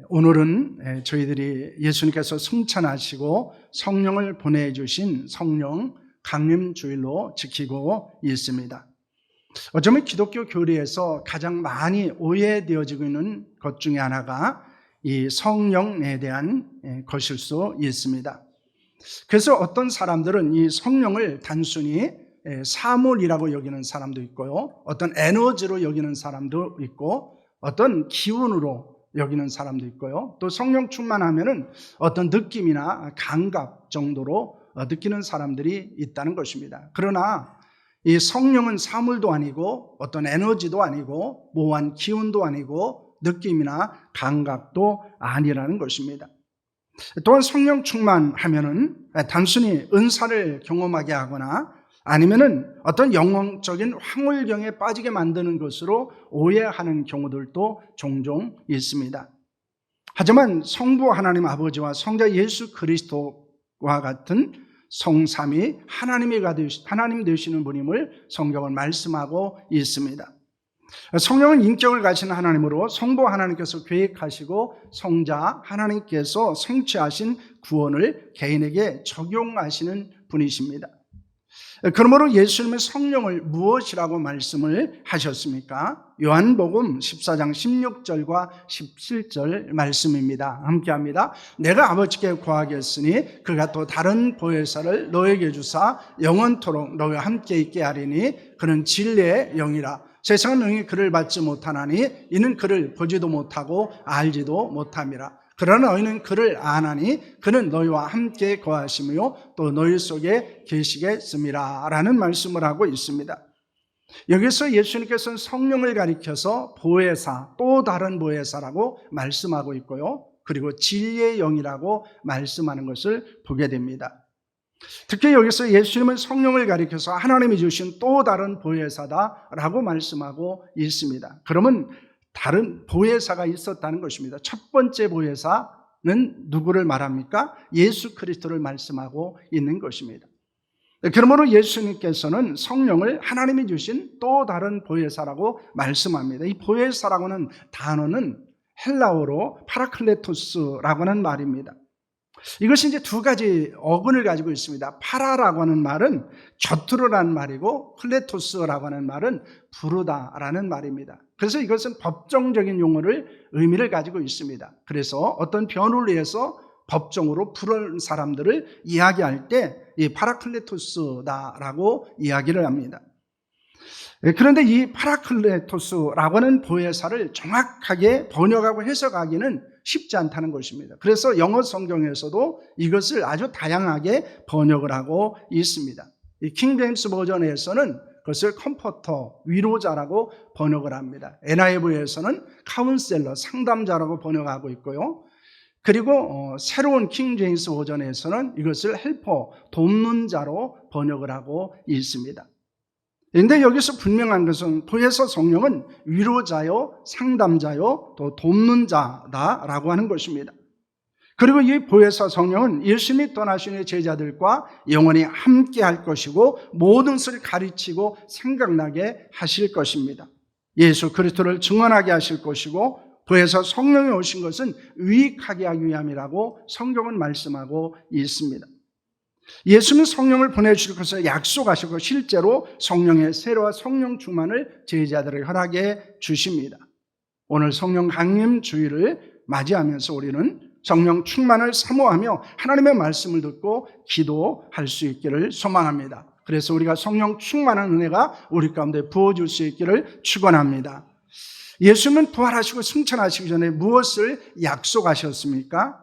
오늘은 저희들이 예수님께서 승천하시고 성령을 보내주신 성령 강림주일로 지키고 있습니다. 어쩌면 기독교 교리에서 가장 많이 오해되어지고 있는 것 중에 하나가 이 성령에 대한 것일 수 있습니다. 그래서 어떤 사람들은 이 성령을 단순히 사물이라고 여기는 사람도 있고요, 어떤 에너지로 여기는 사람도 있고, 어떤 기운으로 여기는 사람도 있고요, 또 성령 충만하면은 어떤 느낌이나 감각 정도로 느끼는 사람들이 있다는 것입니다. 그러나 이 성령은 사물도 아니고 어떤 에너지도 아니고 모호한 기운도 아니고 느낌이나 감각도 아니라는 것입니다. 또한 성령 충만하면은 단순히 은사를 경험하게 하거나 아니면은 어떤 영혼적인 황홀경에 빠지게 만드는 것으로 오해하는 경우들도 종종 있습니다. 하지만 성부 하나님 아버지와 성자 예수 그리스도와 같은 성삼위 하나님 되시는 분임을 성경은 말씀하고 있습니다. 성령은 인격을 가진 하나님으로 성부 하나님께서 계획하시고 성자 하나님께서 성취하신 구원을 개인에게 적용하시는 분이십니다. 그러므로 예수님은 성령을 무엇이라고 말씀을 하셨습니까? 요한복음 14장 16절과 17절 말씀입니다. 함께합니다. 내가 아버지께 구하겠으니 그가 또 다른 보혜사를 너에게 주사 영원토록 너희와 함께 있게 하리니 그는 진리의 영이라. 세상은 능히 그를 받지 못하나니 이는 그를 보지도 못하고 알지도 못함이라. 그러나 너희는 그를 아나니 그는 너희와 함께 거하시며 또 너희 속에 계시겠음이라 라는 말씀을 하고 있습니다. 여기서 예수님께서는 성령을 가리켜서 보혜사, 또 다른 보혜사라고 말씀하고 있고요, 그리고 진리의 영이라고 말씀하는 것을 보게 됩니다. 특히 여기서 예수님은 성령을 가리켜서 하나님이 주신 또 다른 보혜사다라고 말씀하고 있습니다. 그러면 다른 보혜사가 있었다는 것입니다. 첫 번째 보혜사는 누구를 말합니까? 예수 그리스도를 말씀하고 있는 것입니다. 그러므로 예수님께서는 성령을 하나님이 주신 또 다른 보혜사라고 말씀합니다. 이 보혜사라고는 단어는 헬라어로 파라클레토스라고 하는 말입니다. 이것이 이제 두 가지 어근을 가지고 있습니다. 파라라고 하는 말은 곁으로라는 말이고 클레토스라고 하는 말은 부르다라는 말입니다. 그래서 이것은 법정적인 용어를 의미를 가지고 있습니다. 그래서 어떤 변호를 위해서 법정으로 부른 사람들을 이야기할 때 이 파라클레토스다라고 이야기를 합니다. 그런데 이 파라클레토스라고 하는 보혜사를 정확하게 번역하고 해석하기는 쉽지 않다는 것입니다. 그래서 영어 성경에서도 이것을 아주 다양하게 번역을 하고 있습니다. 이 킹제임스 버전에서는 그것을 컴포터, 위로자라고 번역을 합니다. NIV에서는 카운셀러, 상담자라고 번역하고 있고요, 그리고 새로운 킹제임스 버전에서는 이것을 헬퍼, 돕는 자로 번역을 하고 있습니다. 그런데 여기서 분명한 것은 보혜사 성령은 위로자요, 상담자요, 또 돕는 자다라고 하는 것입니다. 그리고 이 보혜사 성령은 예수님이 떠나신 제자들과 영원히 함께 할 것이고 모든 것을 가르치고 생각나게 하실 것입니다. 예수 그리스도를 증언하게 하실 것이고 보혜사 성령이 오신 것은 유익하게 하기 위함이라고 성경은 말씀하고 있습니다. 예수는 성령을 보내주실 것을 약속하시고 실제로 성령의 세례와 성령 충만을 제자들에게 허락해 주십니다. 오늘 성령 강림 주일을 맞이하면서 우리는 성령 충만을 사모하며 하나님의 말씀을 듣고 기도할 수 있기를 소망합니다. 그래서 우리가 성령 충만한 은혜가 우리 가운데 부어줄 수 있기를 축원합니다. 예수님은 부활하시고 승천하시기 전에 무엇을 약속하셨습니까?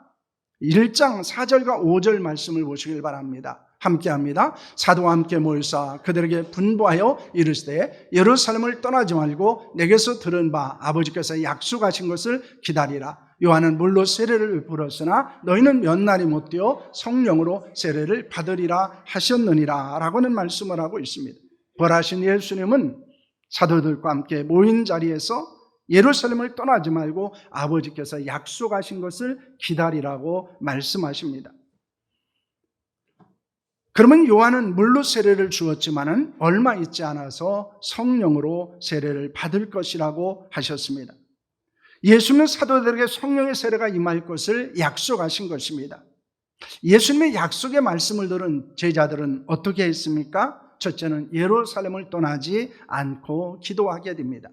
1장 4절과 5절 말씀을 보시길 바랍니다. 함께합니다. 사도와 함께 모여서 그들에게 분부하여 이르시되 예루살렘을 떠나지 말고 내게서 들은 바 아버지께서 약속하신 것을 기다리라. 요한은 물로 세례를 부었으나 너희는 몇 날이 못 되어 성령으로 세례를 받으리라 하셨느니라 라고는 말씀을 하고 있습니다. 부활하신 예수님은 사도들과 함께 모인 자리에서 예루살렘을 떠나지 말고 아버지께서 약속하신 것을 기다리라고 말씀하십니다. 그러면 요한은 물로 세례를 주었지만은 얼마 있지 않아서 성령으로 세례를 받을 것이라고 하셨습니다. 예수님은 사도들에게 성령의 세례가 임할 것을 약속하신 것입니다. 예수님의 약속의 말씀을 들은 제자들은 어떻게 했습니까? 첫째는 예루살렘을 떠나지 않고 기도하게 됩니다.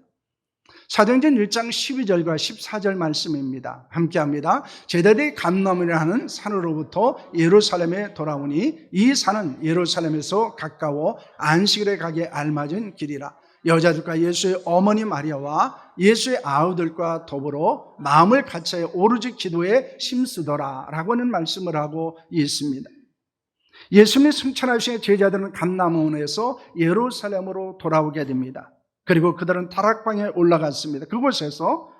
사도행전 1장 12절과 14절 말씀입니다. 함께합니다. 제자들이 감람이라 하는 산으로부터 예루살렘에 돌아오니 이 산은 예루살렘에서 가까워 안식일에 가기에 알맞은 길이라. 여자들과 예수의 어머니 마리아와 예수의 아우들과 더불어 마음을 같이 오로지 기도에 힘쓰더라 라고는 말씀을 하고 있습니다. 예수님이 승천하신 제자들은 감람원에서 예루살렘으로 돌아오게 됩니다. 그리고 그들은 다락방에 올라갔습니다. 그곳에서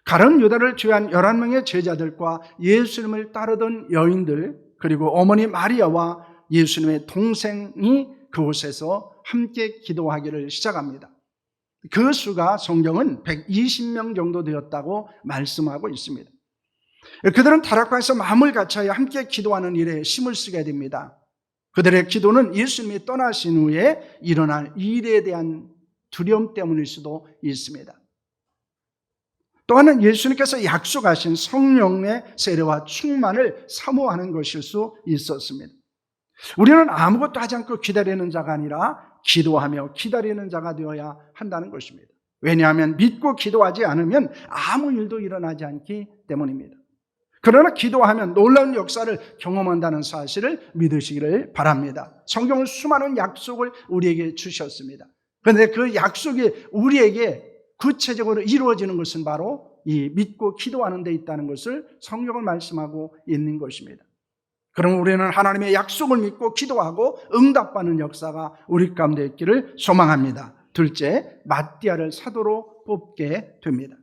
가룟 유다를 제외한 11명의 제자들과 예수님을 따르던 여인들, 그리고 어머니 마리아와 예수님의 동생이 그곳에서 함께 기도하기를 시작합니다. 그 수가 성경은 120명 정도 되었다고 말씀하고 있습니다. 그들은 다락방에서 마음을 같이하여 함께 기도하는 일에 힘을 쓰게 됩니다. 그들의 기도는 예수님이 떠나신 후에 일어날 일에 대한 두려움 때문일 수도 있습니다. 또 하나는 예수님께서 약속하신 성령의 세례와 충만을 사모하는 것일 수 있었습니다. 우리는 아무것도 하지 않고 기다리는 자가 아니라 기도하며 기다리는 자가 되어야 한다는 것입니다. 왜냐하면 믿고 기도하지 않으면 아무 일도 일어나지 않기 때문입니다. 그러나 기도하면 놀라운 역사를 경험한다는 사실을 믿으시기를 바랍니다. 성경은 수많은 약속을 우리에게 주셨습니다. 그런데 그 약속이 우리에게 구체적으로 이루어지는 것은 바로 이 믿고 기도하는 데 있다는 것을 성경을 말씀하고 있는 것입니다. 그럼 우리는 하나님의 약속을 믿고 기도하고 응답받는 역사가 우리 가운데 있기를 소망합니다. 둘째, 마띠아를 사도로 뽑게 됩니다.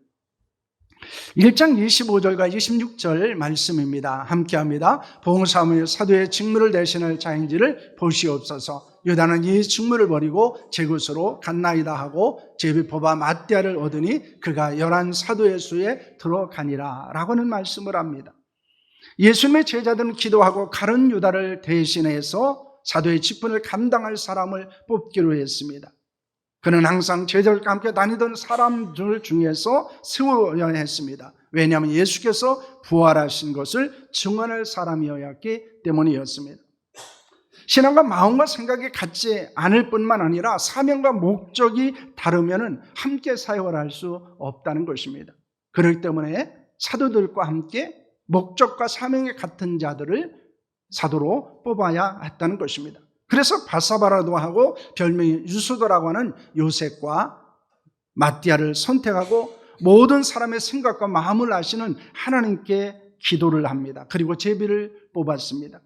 1장 25절과 26절 말씀입니다. 함께합니다. 봉사하며 사도의 직무를 대신할 자인지를 보시옵소서. 유다는 이 직무를 버리고 제 곳으로 갔나이다 하고 제비 뽑아 마띠아를 얻으니 그가 11 사도의 수에 들어가니라 라고는 말씀을 합니다. 예수님의 제자들은 기도하고 가룟 유다를 대신해서 사도의 직분을 감당할 사람을 뽑기로 했습니다. 그는 항상 제자들과 함께 다니던 사람들 중에서 세워야 했습니다. 왜냐하면 예수께서 부활하신 것을 증언할 사람이어야 했기 때문이었습니다. 신앙과 마음과 생각이 같지 않을 뿐만 아니라 사명과 목적이 다르면 함께 사역을 할 수 없다는 것입니다. 그렇기 때문에 사도들과 함께 목적과 사명이 같은 자들을 사도로 뽑아야 했다는 것입니다. 그래서 바사바라도 하고 별명이 유수도라고 하는 요셉과 마띠아를 선택하고 모든 사람의 생각과 마음을 아시는 하나님께 기도를 합니다. 그리고 제비를 뽑았습니다.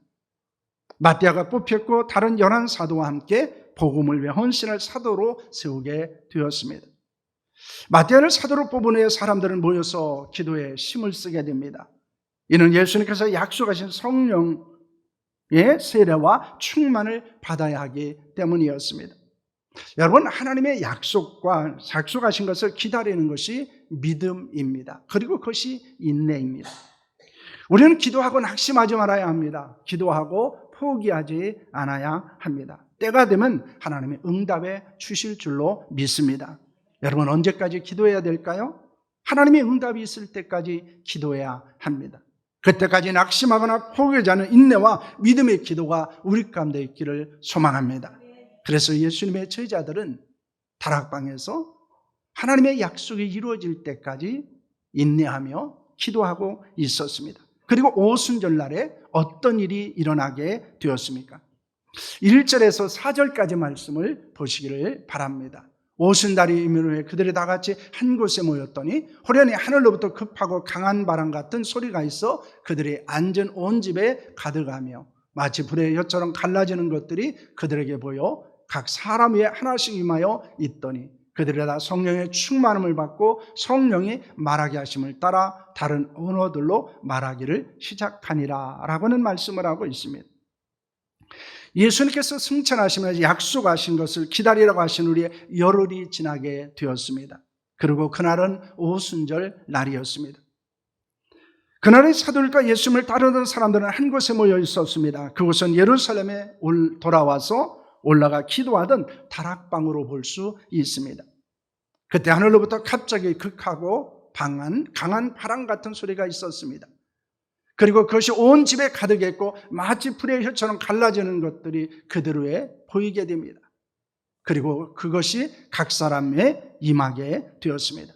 마띠아가 뽑혔고 다른 11 사도와 함께 복음을 위해 헌신할 사도로 세우게 되었습니다. 마띠아를 사도로 뽑은 후에 사람들은 모여서 기도에 힘을 쓰게 됩니다. 이는 예수님께서 약속하신 성령의 세례와 충만을 받아야 하기 때문이었습니다. 여러분, 하나님의 약속하신 것을 기다리는 것이 믿음입니다. 그리고 그것이 인내입니다. 우리는 기도하고 낙심하지 말아야 합니다. 기도하고 포기하지 않아야 합니다. 때가 되면 하나님의 응답해 주실 줄로 믿습니다. 여러분, 언제까지 기도해야 될까요? 하나님의 응답이 있을 때까지 기도해야 합니다. 그때까지 낙심하거나 포기하지 않은 인내와 믿음의 기도가 우리 가운데 있기를 소망합니다. 그래서 예수님의 제자들은 다락방에서 하나님의 약속이 이루어질 때까지 인내하며 기도하고 있었습니다. 그리고 오순절날에 어떤 일이 일어나게 되었습니까? 1절에서 4절까지 말씀을 보시기를 바랍니다. 오순날이 이른 후에 그들이 다 같이 한 곳에 모였더니 호련히 하늘로부터 급하고 강한 바람 같은 소리가 있어 그들이 앉은 온 집에 가득하며 마치 불의 엿처럼 갈라지는 것들이 그들에게 보여 각 사람 위에 하나씩 임하여 있더니 그들이 다 성령의 충만함을 받고 성령이 말하게 하심을 따라 다른 언어들로 말하기를 시작하니라 라고는 말씀을 하고 있습니다. 예수님께서 승천하시면서 약속하신 것을 기다리라고 하신 우리의 열흘이 지나게 되었습니다. 그리고 그날은 오순절 날이었습니다. 그날의 사도들과 예수님을 따르던 사람들은 한 곳에 모여 있었습니다. 그곳은 예루살렘에 돌아와서 올라가 기도하던 다락방으로 볼 수 있습니다. 그때 하늘로부터 갑자기 극하고 강한 바람 같은 소리가 있었습니다. 그리고 그것이 온 집에 가득했고 마치 불의 혀처럼 갈라지는 것들이 그대로에 보이게 됩니다. 그리고 그것이 각 사람에 임하게 되었습니다.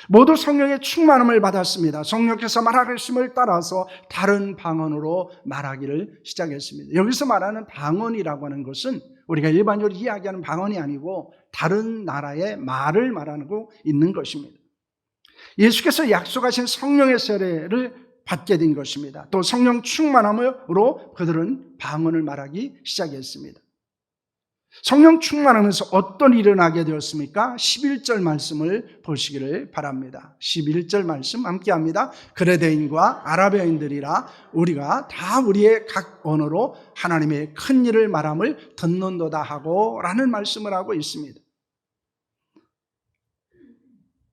모두 성령의 충만함을 받았습니다. 성령께서 말하심을 따라서 다른 방언으로 말하기를 시작했습니다. 여기서 말하는 방언이라고 하는 것은 우리가 일반적으로 이야기하는 방언이 아니고 다른 나라의 말을 말하고 있는 것입니다. 예수께서 약속하신 성령의 세례를 받게 된 것입니다. 또 성령 충만함으로 그들은 방언을 말하기 시작했습니다. 성령 충만하면서 어떤 일이 일어나게 되었습니까? 11절 말씀을 보시기를 바랍니다. 11절 말씀 함께 합니다. 그레데인과 아라비아인들이라 우리가 다 우리의 각 언어로 하나님의 큰 일을 말함을 듣는도다 하고 라는 말씀을 하고 있습니다.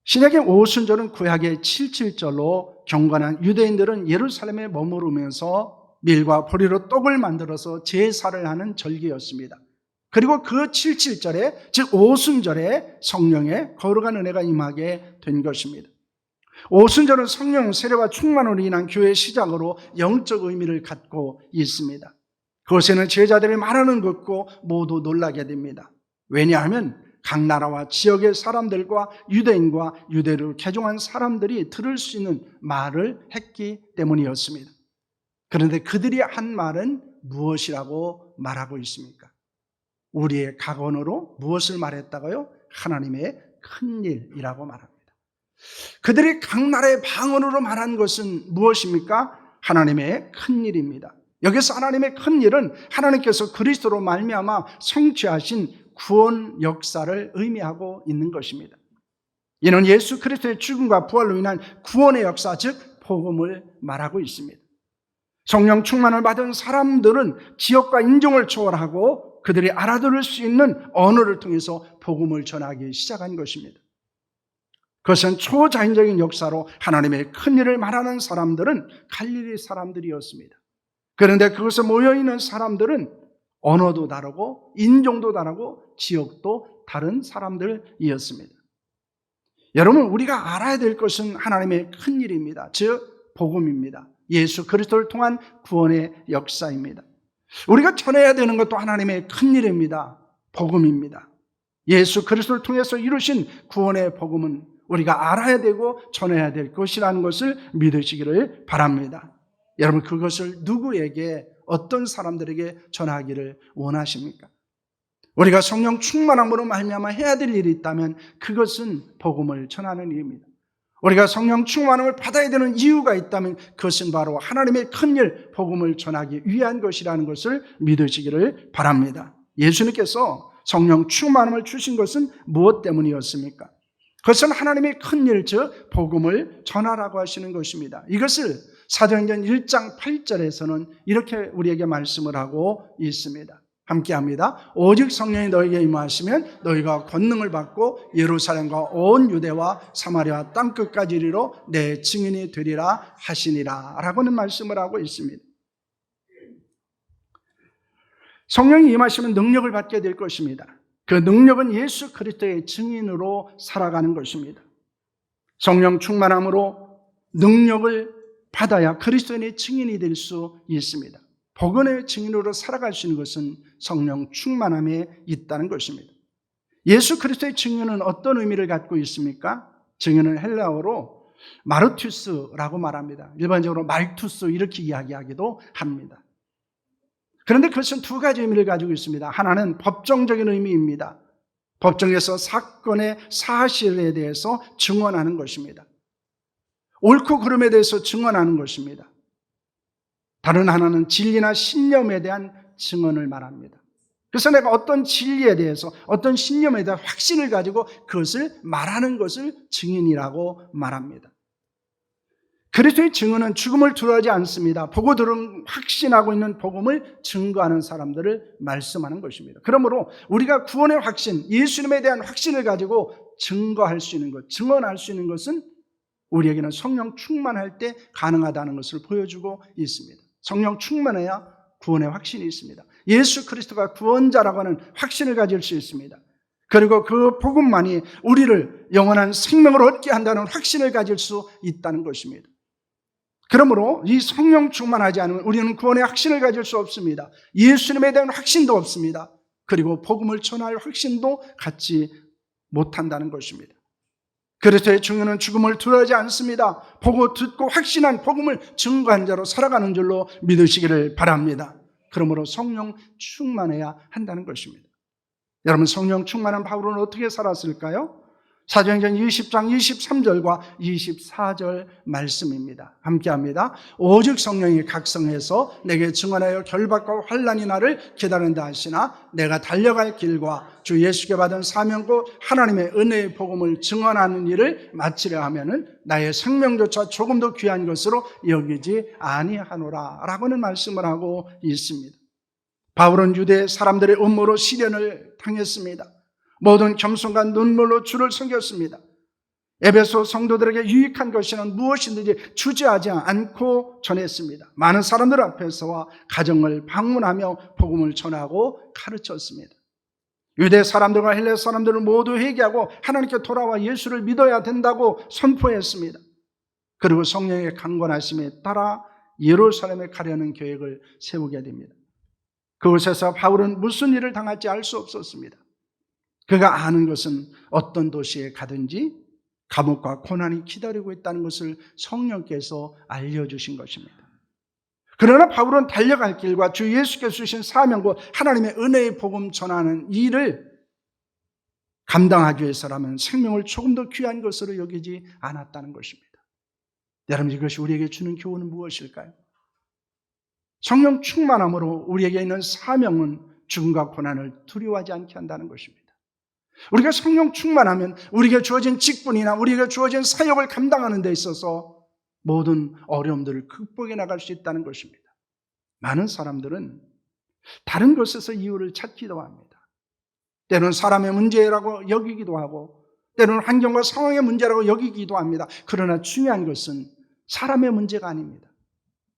신약의 오순절은 구약의 77절로 경건한 유대인들은 예루살렘에 머무르면서 밀과 보리로 떡을 만들어서 제사를 하는 절기였습니다. 그리고 그 77절에 즉 오순절에 성령의 거룩한 은혜가 임하게 된 것입니다. 오순절은 성령 세례와 충만으로 인한 교회의 시작으로 영적 의미를 갖고 있습니다. 그것에는 제자들이 말하는 것고 모두 놀라게 됩니다. 왜냐하면 각 나라와 지역의 사람들과 유대인과 유대로 개종한 사람들이 들을 수 있는 말을 했기 때문이었습니다. 그런데 그들이 한 말은 무엇이라고 말하고 있습니까? 우리의 각 언어로 무엇을 말했다고요? 하나님의 큰 일이라고 말합니다. 그들이 각 나라의 방언으로 말한 것은 무엇입니까? 하나님의 큰 일입니다. 여기서 하나님의 큰 일은 하나님께서 그리스도로 말미암아 성취하신 구원 역사를 의미하고 있는 것입니다. 이는 예수 그리스도의 죽음과 부활로 인한 구원의 역사, 즉 복음을 말하고 있습니다. 성령 충만을 받은 사람들은 지역과 인종을 초월하고 그들이 알아들을 수 있는 언어를 통해서 복음을 전하기 시작한 것입니다. 그것은 초자연적인 역사로 하나님의 큰 일을 말하는 사람들은 갈릴리 사람들이었습니다. 그런데 그것에 모여있는 사람들은 언어도 다르고 인종도 다르고 지역도 다른 사람들이었습니다. 여러분, 우리가 알아야 될 것은 하나님의 큰 일입니다. 즉 복음입니다. 예수 그리스도를 통한 구원의 역사입니다. 우리가 전해야 되는 것도 하나님의 큰 일입니다. 복음입니다. 예수 그리스도를 통해서 이루신 구원의 복음은 우리가 알아야 되고 전해야 될 것이라는 것을 믿으시기를 바랍니다. 여러분, 그것을 누구에게, 어떤 사람들에게 전하기를 원하십니까? 우리가 성령 충만함으로 말미암아 해야 될 일이 있다면 그것은 복음을 전하는 일입니다. 우리가 성령 충만함을 받아야 되는 이유가 있다면 그것은 바로 하나님의 큰 일, 복음을 전하기 위한 것이라는 것을 믿으시기를 바랍니다. 예수님께서 성령 충만함을 주신 것은 무엇 때문이었습니까? 그것은 하나님의 큰 일, 즉 복음을 전하라고 하시는 것입니다. 이것을 사도행전 1장 8절에서는 이렇게 우리에게 말씀을 하고 있습니다. 함께합니다. 오직 성령이 너에게 임하시면 너희가 권능을 받고 예루살렘과 온 유대와 사마리아 땅끝까지 이르러 내 증인이 되리라 하시니라 라고는 말씀을 하고 있습니다. 성령이 임하시면 능력을 받게 될 것입니다. 그 능력은 예수 그리스도의 증인으로 살아가는 것입니다. 성령 충만함으로 능력을 받아야 그리스도인의 증인이 될 수 있습니다. 복음의 증인으로 살아갈 수 있는 것은 성령 충만함에 있다는 것입니다. 예수 그리스도의 증인은 어떤 의미를 갖고 있습니까? 증인은 헬라어로 마르투스라고 말합니다. 일반적으로 말투스 이렇게 이야기하기도 합니다. 그런데 그것은 두 가지 의미를 가지고 있습니다. 하나는 법정적인 의미입니다. 법정에서 사건의 사실에 대해서 증언하는 것입니다. 옳고 그름에 대해서 증언하는 것입니다. 다른 하나는 진리나 신념에 대한 증언을 말합니다. 그래서 내가 어떤 진리에 대해서, 어떤 신념에 대한 확신을 가지고 그것을 말하는 것을 증인이라고 말합니다. 그리스도의 증언은 죽음을 두려워하지 않습니다. 보고 들은 확신하고 있는 복음을 증거하는 사람들을 말씀하는 것입니다. 그러므로 우리가 구원의 확신, 예수님에 대한 확신을 가지고 증거할 수 있는 것, 증언할 수 있는 것은 우리에게는 성령 충만할 때 가능하다는 것을 보여주고 있습니다. 성령 충만해야 구원의 확신이 있습니다. 예수 그리스도가 구원자라고 하는 확신을 가질 수 있습니다. 그리고 그 복음만이 우리를 영원한 생명을 얻게 한다는 확신을 가질 수 있다는 것입니다. 그러므로 이 성령 충만하지 않으면 우리는 구원의 확신을 가질 수 없습니다. 예수님에 대한 확신도 없습니다. 그리고 복음을 전할 확신도 갖지 못한다는 것입니다. 그리스도의 증인은 죽음을 두려워하지 않습니다. 보고 듣고 확신한 복음을 증거한 자로 살아가는 줄로 믿으시기를 바랍니다. 그러므로 성령 충만해야 한다는 것입니다. 여러분, 성령 충만한 바울은 어떻게 살았을까요? 사도행전 20장 23절과 24절 말씀입니다. 함께합니다. 오직 성령이 각성해서 내게 증언하여 결박과 환난이 나를 기다린다 하시나 내가 달려갈 길과 주 예수께 받은 사명과 하나님의 은혜의 복음을 증언하는 일을 마치려 하면은 나의 생명조차 조금 더 귀한 것으로 여기지 아니하노라 라고는 말씀을 하고 있습니다. 바울은 유대 사람들의 음모로 시련을 당했습니다. 모든 겸손과 눈물로 주를 섬겼습니다. 에베소 성도들에게 유익한 것이는 무엇이든지 주저하지 않고 전했습니다. 많은 사람들 앞에서와 가정을 방문하며 복음을 전하고 가르쳤습니다. 유대 사람들과 헬레 사람들을 모두 회개하고 하나님께 돌아와 예수를 믿어야 된다고 선포했습니다. 그리고 성령의 강권하심에 따라 예루살렘에 가려는 계획을 세우게 됩니다. 그곳에서 바울은 무슨 일을 당할지 알 수 없었습니다. 그가 아는 것은 어떤 도시에 가든지 감옥과 고난이 기다리고 있다는 것을 성령께서 알려주신 것입니다. 그러나 바울은 달려갈 길과 주 예수께서 주신 사명과 하나님의 은혜의 복음 전하는 일을 감당하기 위해서라면 생명을 조금 더 귀한 것으로 여기지 않았다는 것입니다. 여러분, 이것이 우리에게 주는 교훈은 무엇일까요? 성령 충만함으로 우리에게 있는 사명은 죽음과 고난을 두려워하지 않게 한다는 것입니다. 우리가 성령 충만하면 우리에게 주어진 직분이나 우리에게 주어진 사역을 감당하는 데 있어서 모든 어려움들을 극복해 나갈 수 있다는 것입니다. 많은 사람들은 다른 것에서 이유를 찾기도 합니다. 때로는 사람의 문제라고 여기기도 하고 때로는 환경과 상황의 문제라고 여기기도 합니다. 그러나 중요한 것은 사람의 문제가 아닙니다.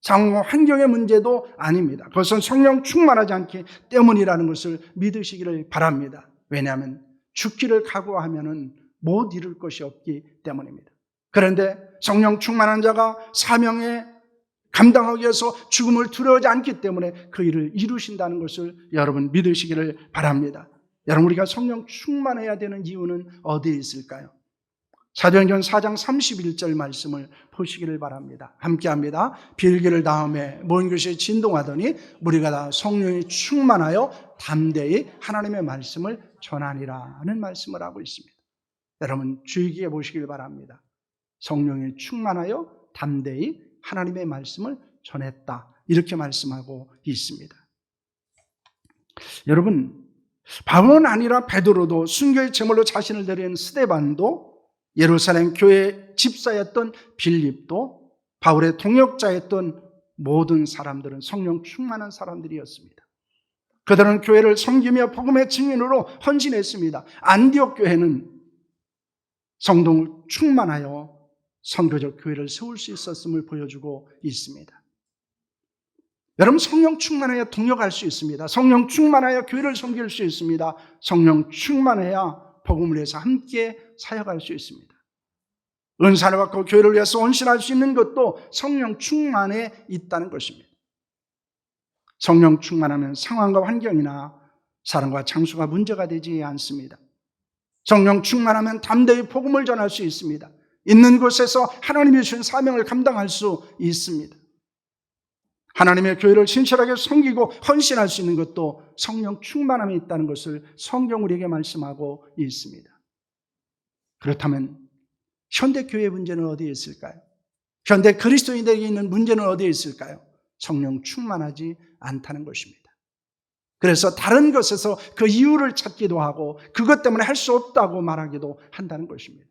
상황과 환경의 문제도 아닙니다. 그것은 성령 충만하지 않기 때문이라는 것을 믿으시기를 바랍니다. 왜냐하면 죽기를 각오하면 못 이룰 것이 없기 때문입니다. 그런데 성령 충만한 자가 사명에 감당하기 위해서 죽음을 두려워하지 않기 때문에 그 일을 이루신다는 것을 여러분 믿으시기를 바랍니다. 여러분, 우리가 성령 충만해야 되는 이유는 어디에 있을까요? 사도행전 4장 31절 말씀을 보시기를 바랍니다. 함께합니다. 빌기를 다음에 모인 것이 진동하더니 무리가 다 성령이 충만하여 담대히 하나님의 말씀을 전하니라는 말씀을 하고 있습니다. 여러분, 주의 깊게 보시길 바랍니다. 성령이 충만하여 담대히 하나님의 말씀을 전했다, 이렇게 말씀하고 있습니다. 여러분, 바울은 아니라 베드로도 순교의 제물로 자신을 드린 스데반도 예루살렘 교회 집사였던 빌립도 바울의 동역자였던 모든 사람들은 성령 충만한 사람들이었습니다. 그들은 교회를 섬기며 복음의 증인으로 헌신했습니다. 안디옥 교회는 성령을 충만하여 선교적 교회를 세울 수 있었음을 보여주고 있습니다. 여러분, 성령 충만해야 동역할 수 있습니다. 성령 충만해야 교회를 섬길 수 있습니다. 성령 충만해야 복음을 위해서 함께 사역할 수 있습니다. 은사를 받고 교회를 위해서 헌신할 수 있는 것도 성령 충만에 있다는 것입니다. 성령 충만하면 상황과 환경이나 사람과 장소가 문제가 되지 않습니다. 성령 충만하면 담대히 복음을 전할 수 있습니다. 있는 곳에서 하나님이 주신 사명을 감당할 수 있습니다. 하나님의 교회를 신실하게 섬기고 헌신할 수 있는 것도 성령 충만함이 있다는 것을 성경 우리에게 말씀하고 있습니다. 그렇다면 현대교회의 문제는 어디에 있을까요? 현대 그리스도인들에게 있는 문제는 어디에 있을까요? 성령 충만하지 않다는 것입니다. 그래서 다른 것에서 그 이유를 찾기도 하고 그것 때문에 할 수 없다고 말하기도 한다는 것입니다.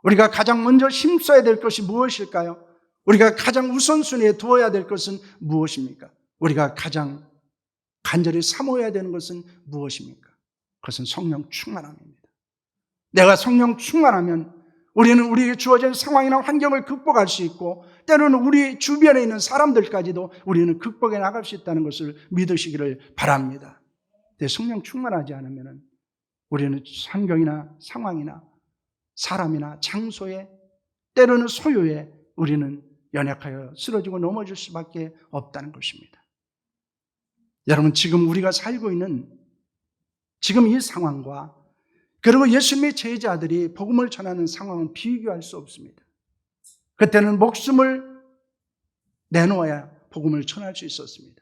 우리가 가장 먼저 힘써야 될 것이 무엇일까요? 우리가 가장 우선순위에 두어야 될 것은 무엇입니까? 우리가 가장 간절히 사모해야 되는 것은 무엇입니까? 그것은 성령 충만함입니다. 내가 성령 충만하면 우리는 우리에게 주어진 상황이나 환경을 극복할 수 있고 때로는 우리 주변에 있는 사람들까지도 우리는 극복해 나갈 수 있다는 것을 믿으시기를 바랍니다. 근데 성령 충만하지 않으면 우리는 환경이나 상황이나 사람이나 장소에, 때로는 소유에 우리는 연약하여 쓰러지고 넘어질 수밖에 없다는 것입니다. 여러분, 지금 우리가 살고 있는 지금 이 상황과 그리고 예수님의 제자들이 복음을 전하는 상황은 비교할 수 없습니다. 그때는 목숨을 내놓아야 복음을 전할 수 있었습니다.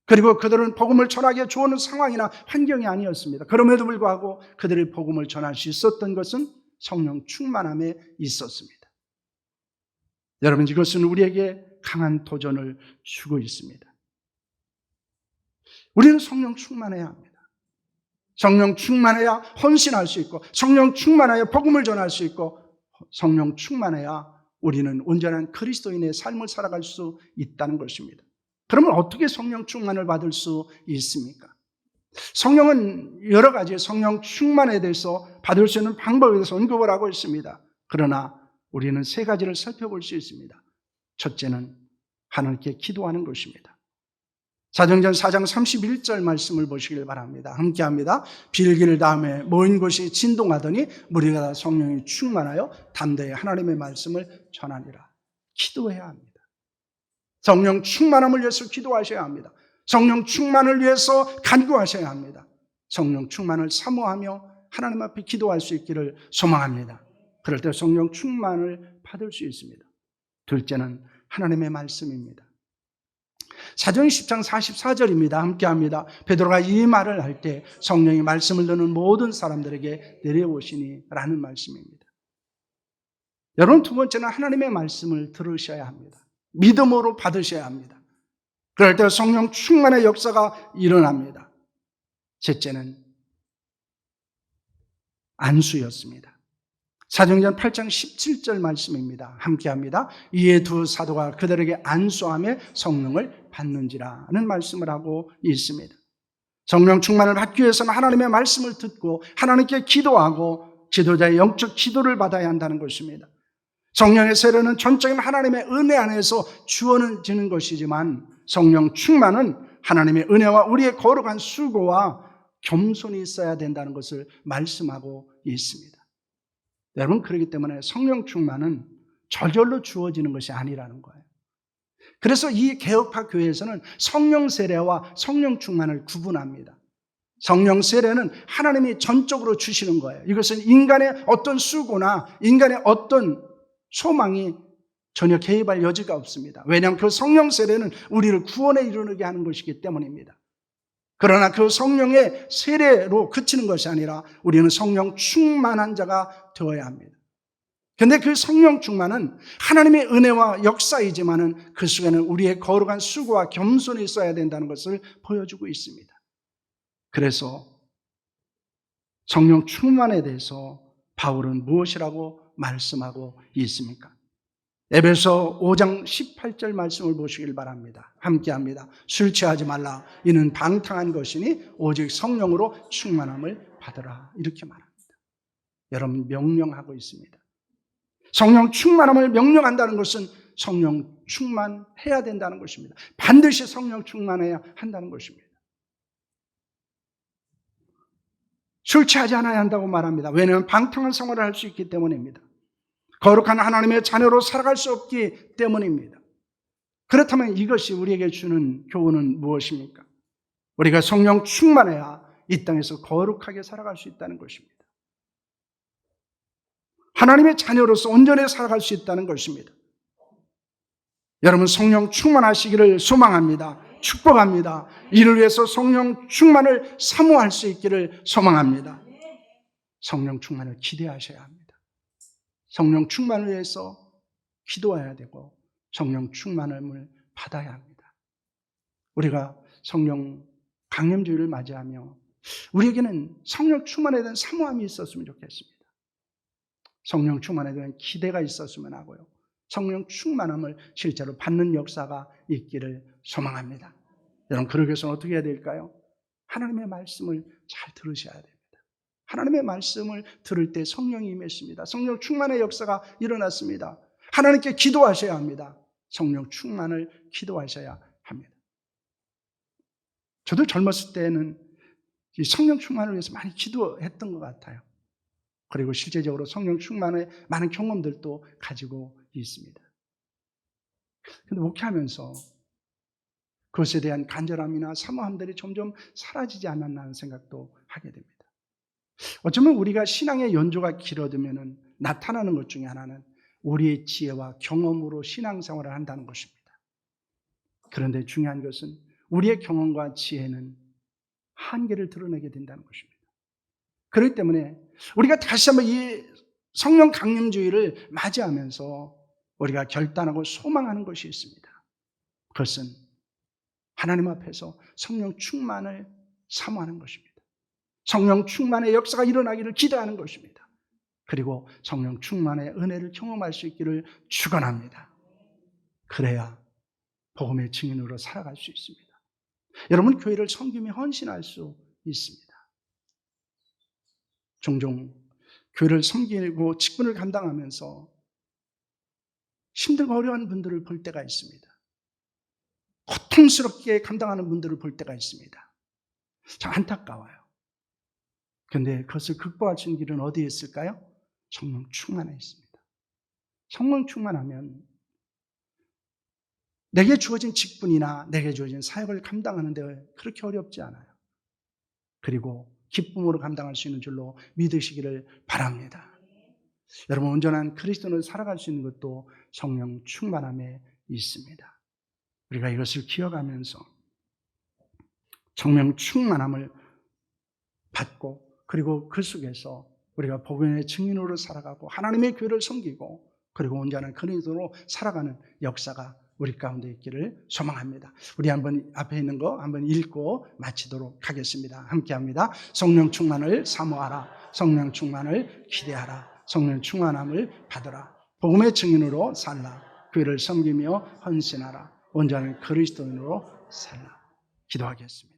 그리고 그들은 복음을 전하기에 좋은 상황이나 환경이 아니었습니다. 그럼에도 불구하고 그들이 복음을 전할 수 있었던 것은 성령 충만함에 있었습니다. 여러분, 이것은 우리에게 강한 도전을 주고 있습니다. 우리는 성령 충만해야 합니다. 성령 충만해야 헌신할 수 있고, 성령 충만해야 복음을 전할 수 있고, 성령 충만해야 우리는 온전한 그리스도인의 삶을 살아갈 수 있다는 것입니다. 그러면 어떻게 성령 충만을 받을 수 있습니까? 성령은 여러 가지 성령 충만에 대해서 받을 수 있는 방법에 대해서 언급을 하고 있습니다. 그러나 우리는 세 가지를 살펴볼 수 있습니다. 첫째는 하나님께 기도하는 것입니다. 사도행전 4장 31절 말씀을 보시길 바랍니다. 함께합니다. 빌기를 다음에 모인 곳이 진동하더니 무리가 다 성령이 충만하여 담대히 하나님의 말씀을 전하니라. 기도해야 합니다. 성령 충만함을 위해서 기도하셔야 합니다. 성령 충만을 위해서 간구하셔야 합니다. 성령 충만을 사모하며 하나님 앞에 기도할 수 있기를 소망합니다. 그럴 때 성령 충만을 받을 수 있습니다. 둘째는 하나님의 말씀입니다. 사도행전 10장 44절입니다. 함께합니다. 베드로가 이 말을 할 때 성령이 말씀을 듣는 모든 사람들에게 내려오시니 라는 말씀입니다. 여러분, 두 번째는 하나님의 말씀을 들으셔야 합니다. 믿음으로 받으셔야 합니다. 그럴 때 성령 충만의 역사가 일어납니다. 셋째는 안수였습니다. 사도행전 8장 17절 말씀입니다. 함께합니다. 이에 두 사도가 그들에게 안수하며 성령을 받는지라는 말씀을 하고 있습니다. 성령 충만을 받기 위해서는 하나님의 말씀을 듣고 하나님께 기도하고 지도자의 영적 기도를 받아야 한다는 것입니다. 성령의 세례는 전적인 하나님의 은혜 안에서 주어지는 것이지만 성령 충만은 하나님의 은혜와 우리의 거룩한 수고와 겸손이 있어야 된다는 것을 말씀하고 있습니다. 여러분, 그렇기 때문에 성령 충만은 저절로 주어지는 것이 아니라는 거예요. 그래서 이 개혁파 교회에서는 성령 세례와 성령 충만을 구분합니다. 성령 세례는 하나님이 전적으로 주시는 거예요. 이것은 인간의 어떤 수고나 인간의 어떤 소망이 전혀 개입할 여지가 없습니다. 왜냐하면 그 성령 세례는 우리를 구원에 이르게 하는 것이기 때문입니다. 그러나 그 성령의 세례로 그치는 것이 아니라 우리는 성령 충만한 자가 되어야 합니다. 그런데 그 성령 충만은 하나님의 은혜와 역사이지만은 그 속에는 우리의 거룩한 수고와 겸손이 있어야 된다는 것을 보여주고 있습니다. 그래서 성령 충만에 대해서 바울은 무엇이라고 말씀하고 있습니까? 에베소 5장 18절 말씀을 보시길 바랍니다. 함께합니다. 술 취하지 말라. 이는 방탕한 것이니 오직 성령으로 충만함을 받으라. 이렇게 말합니다. 여러분, 명령하고 있습니다. 성령 충만함을 명령한다는 것은 성령 충만해야 된다는 것입니다. 반드시 성령 충만해야 한다는 것입니다. 술 취하지 않아야 한다고 말합니다. 왜냐하면 방탕한 생활을 할 수 있기 때문입니다. 거룩한 하나님의 자녀로 살아갈 수 없기 때문입니다. 그렇다면 이것이 우리에게 주는 교훈은 무엇입니까? 우리가 성령 충만해야 이 땅에서 거룩하게 살아갈 수 있다는 것입니다. 하나님의 자녀로서 온전히 살아갈 수 있다는 것입니다. 여러분, 성령 충만하시기를 소망합니다. 축복합니다. 이를 위해서 성령 충만을 사모할 수 있기를 소망합니다. 성령 충만을 기대하셔야 합니다. 성령 충만을 위해서 기도해야 되고 성령 충만함을 받아야 합니다. 우리가 성령 강림주일을 맞이하며 우리에게는 성령 충만에 대한 사모함이 있었으면 좋겠습니다. 성령 충만에 대한 기대가 있었으면 하고요. 성령 충만함을 실제로 받는 역사가 있기를 소망합니다. 여러분, 그러기 위해서는 어떻게 해야 될까요? 하나님의 말씀을 잘 들으셔야 됩니다. 하나님의 말씀을 들을 때 성령이 임했습니다. 성령 충만의 역사가 일어났습니다. 하나님께 기도하셔야 합니다. 성령 충만을 기도하셔야 합니다. 저도 젊었을 때는 이 성령 충만을 위해서 많이 기도했던 것 같아요. 그리고 실제적으로 성령 충만의 많은 경험들도 가지고 있습니다. 근데 목회하면서 그것에 대한 간절함이나 사모함들이 점점 사라지지 않았나 하는 생각도 하게 됩니다. 어쩌면 우리가 신앙의 연조가 길어지면 나타나는 것 중에 하나는 우리의 지혜와 경험으로 신앙생활을 한다는 것입니다. 그런데 중요한 것은 우리의 경험과 지혜는 한계를 드러내게 된다는 것입니다. 그렇기 때문에 우리가 다시 한번 이 성령 강림주의를 맞이하면서 우리가 결단하고 소망하는 것이 있습니다. 그것은 하나님 앞에서 성령 충만을 사모하는 것입니다. 성령 충만의 역사가 일어나기를 기대하는 것입니다. 그리고 성령 충만의 은혜를 경험할 수 있기를 축원합니다. 그래야 복음의 증인으로 살아갈 수 있습니다. 여러분, 교회를 섬기며 헌신할 수 있습니다. 종종 교회를 섬기고 직분을 감당하면서 힘들고 어려운 분들을 볼 때가 있습니다. 고통스럽게 감당하는 분들을 볼 때가 있습니다. 참 안타까워요. 그런데 그것을 극복할 수 있는 길은 어디에 있을까요? 성령 충만에 있습니다. 성령 충만하면 내게 주어진 직분이나 내게 주어진 사역을 감당하는 데 그렇게 어렵지 않아요. 그리고 기쁨으로 감당할 수 있는 줄로 믿으시기를 바랍니다. 여러분, 온전한 그리스도인으로 살아갈 수 있는 것도 성령 충만함에 있습니다. 우리가 이것을 기억하면서 성령 충만함을 받고 그리고 그 속에서 우리가 복음의 증인으로 살아가고 하나님의 교회를 섬기고 그리고 온전한 그리스도로 살아가는 역사가 우리 가운데 있기를 소망합니다. 우리 한번 앞에 있는 거 한번 읽고 마치도록 하겠습니다. 함께 합니다. 성령 충만을 사모하라. 성령 충만을 기대하라. 성령 충만함을 받으라. 복음의 증인으로 살라. 교회를 섬기며 헌신하라. 온전한 그리스도인으로 살라. 기도하겠습니다.